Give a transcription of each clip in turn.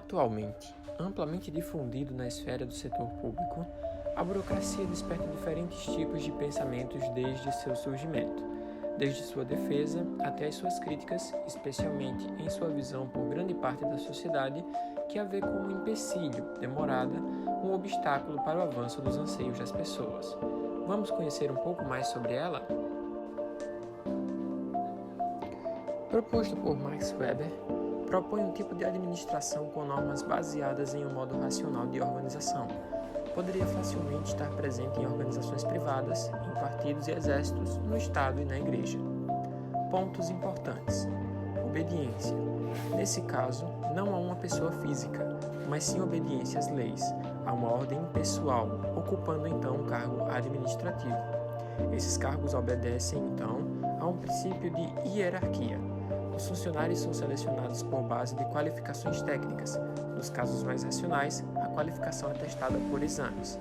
Atualmente, amplamente difundido na esfera do setor público, a burocracia desperta diferentes tipos de pensamentos desde seu surgimento, desde sua defesa até as suas críticas, especialmente em sua visão por grande parte da sociedade, que a vê como um empecilho, demorada, um obstáculo para o avanço dos anseios das pessoas. Vamos conhecer um pouco mais sobre ela? Proposto por Max Weber, propõe um tipo de administração com normas baseadas em um modo racional de organização. Poderia facilmente estar presente em organizações privadas, em partidos e exércitos, no Estado e na Igreja. Pontos importantes. Obediência. Nesse caso, não a uma pessoa física, mas sim obediência às leis, a uma ordem impessoal, ocupando então um cargo administrativo. Esses cargos obedecem, então, a um princípio de hierarquia. Os funcionários são selecionados por base de qualificações técnicas, nos casos mais racionais, a qualificação é testada por exames.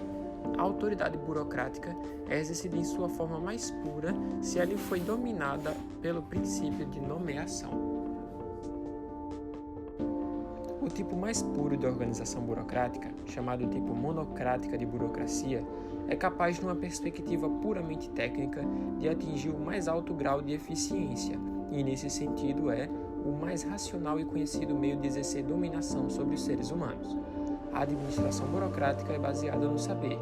A autoridade burocrática é exercida em sua forma mais pura se ela foi dominada pelo princípio de nomeação. O tipo mais puro de organização burocrática, chamado tipo monocrática de burocracia, é capaz, numa perspectiva puramente técnica, de atingir o mais alto grau de eficiência, e nesse sentido é o mais racional e conhecido meio de exercer dominação sobre os seres humanos. A administração burocrática é baseada no saber.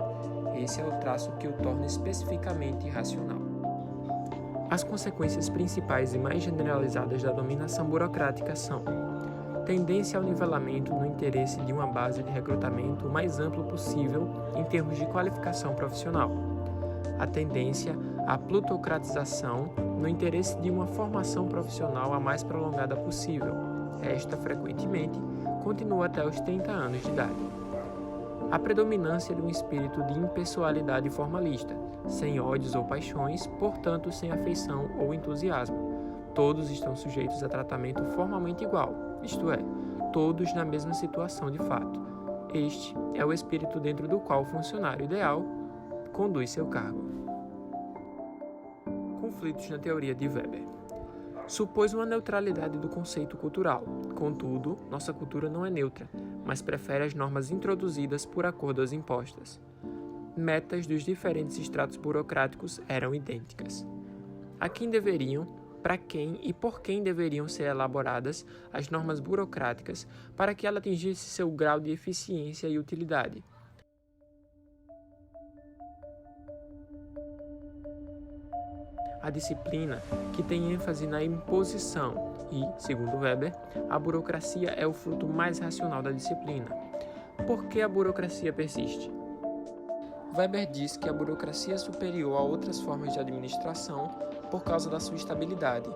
Esse é o traço que o torna especificamente racional. As consequências principais e mais generalizadas da dominação burocrática são: tendência ao nivelamento no interesse de uma base de recrutamento o mais amplo possível em termos de qualificação profissional. A tendência à plutocratização no interesse de uma formação profissional a mais prolongada possível. Esta, frequentemente, continua até os 30 anos de idade. A predominância de um espírito de impessoalidade formalista, sem ódios ou paixões, portanto sem afeição ou entusiasmo. Todos estão sujeitos a tratamento formalmente igual, isto é, todos na mesma situação de fato. Este é o espírito dentro do qual o funcionário ideal conduz seu cargo. Conflitos na teoria de Weber. Supôs uma neutralidade do conceito cultural. Contudo, nossa cultura não é neutra, mas prefere as normas introduzidas por acordo às impostas. Metas dos diferentes estratos burocráticos eram idênticas. A quem deveriam, para quem e por quem deveriam ser elaboradas as normas burocráticas para que ela atingisse seu grau de eficiência e utilidade. A disciplina, que tem ênfase na imposição e, segundo Weber, a burocracia é o fruto mais racional da disciplina. Por que a burocracia persiste? Weber diz que a burocracia é superior a outras formas de administração por causa da sua estabilidade,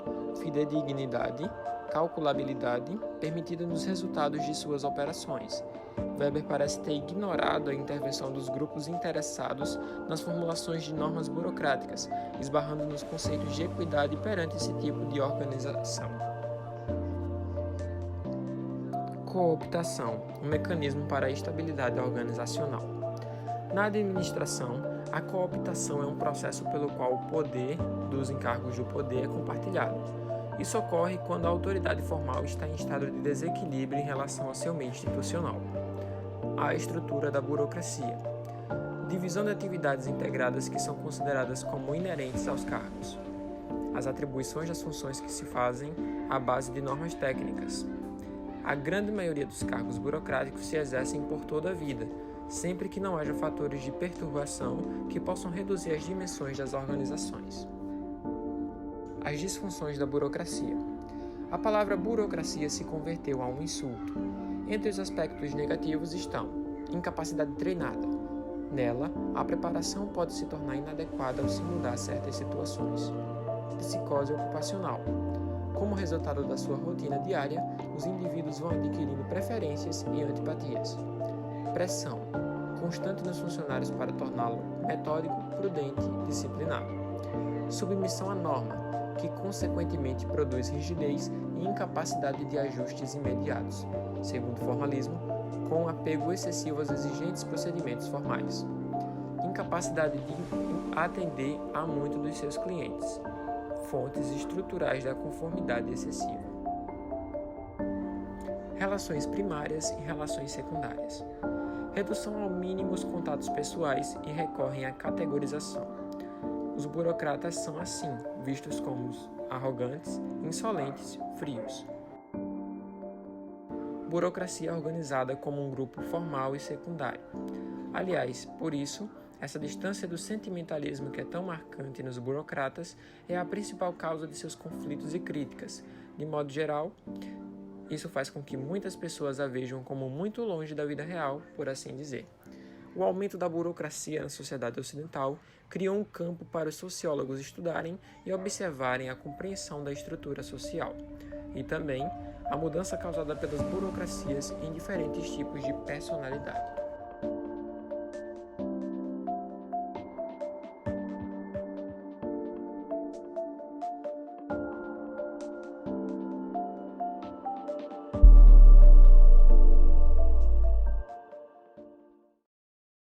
fidedignidade, calculabilidade, permitida nos resultados de suas operações. Weber parece ter ignorado a intervenção dos grupos interessados nas formulações de normas burocráticas, esbarrando nos conceitos de equidade perante esse tipo de organização. Cooptação, um mecanismo para a estabilidade organizacional. Na administração, a cooptação é um processo pelo qual o poder dos encargos do poder é compartilhado. Isso ocorre quando a autoridade formal está em estado de desequilíbrio em relação ao seu meio institucional. A estrutura da burocracia. Divisão de atividades integradas que são consideradas como inerentes aos cargos. As atribuições das funções que se fazem à base de normas técnicas. A grande maioria dos cargos burocráticos se exercem por toda a vida, sempre que não haja fatores de perturbação que possam reduzir as dimensões das organizações. As disfunções da burocracia. A palavra burocracia se converteu a um insulto. Entre os aspectos negativos estão: incapacidade treinada. Nela, a preparação pode se tornar inadequada ao se mudar a certas situações. Psicose ocupacional. Como resultado da sua rotina diária, os indivíduos vão adquirindo preferências e antipatias. Pressão constante nos funcionários para torná-lo metódico, prudente, disciplinado. Submissão à norma, que consequentemente produz rigidez e incapacidade de ajustes imediatos, segundo o formalismo, com apego excessivo aos exigentes procedimentos formais. Incapacidade de atender a muito dos seus clientes. Fontes estruturais da conformidade excessiva. relações primárias e relações secundárias. Redução ao mínimo os contatos pessoais e recorrem à categorização. Os burocratas são, assim, vistos como arrogantes, insolentes, frios. Burocracia organizada como um grupo formal e secundário. Aliás, por isso, essa distância do sentimentalismo que é tão marcante nos burocratas é a principal causa de seus conflitos e críticas. De modo geral, isso faz com que muitas pessoas a vejam como muito longe da vida real, por assim dizer. O aumento da burocracia na sociedade ocidental criou um campo para os sociólogos estudarem e observarem a compreensão da estrutura social, e também a mudança causada pelas burocracias em diferentes tipos de personalidade.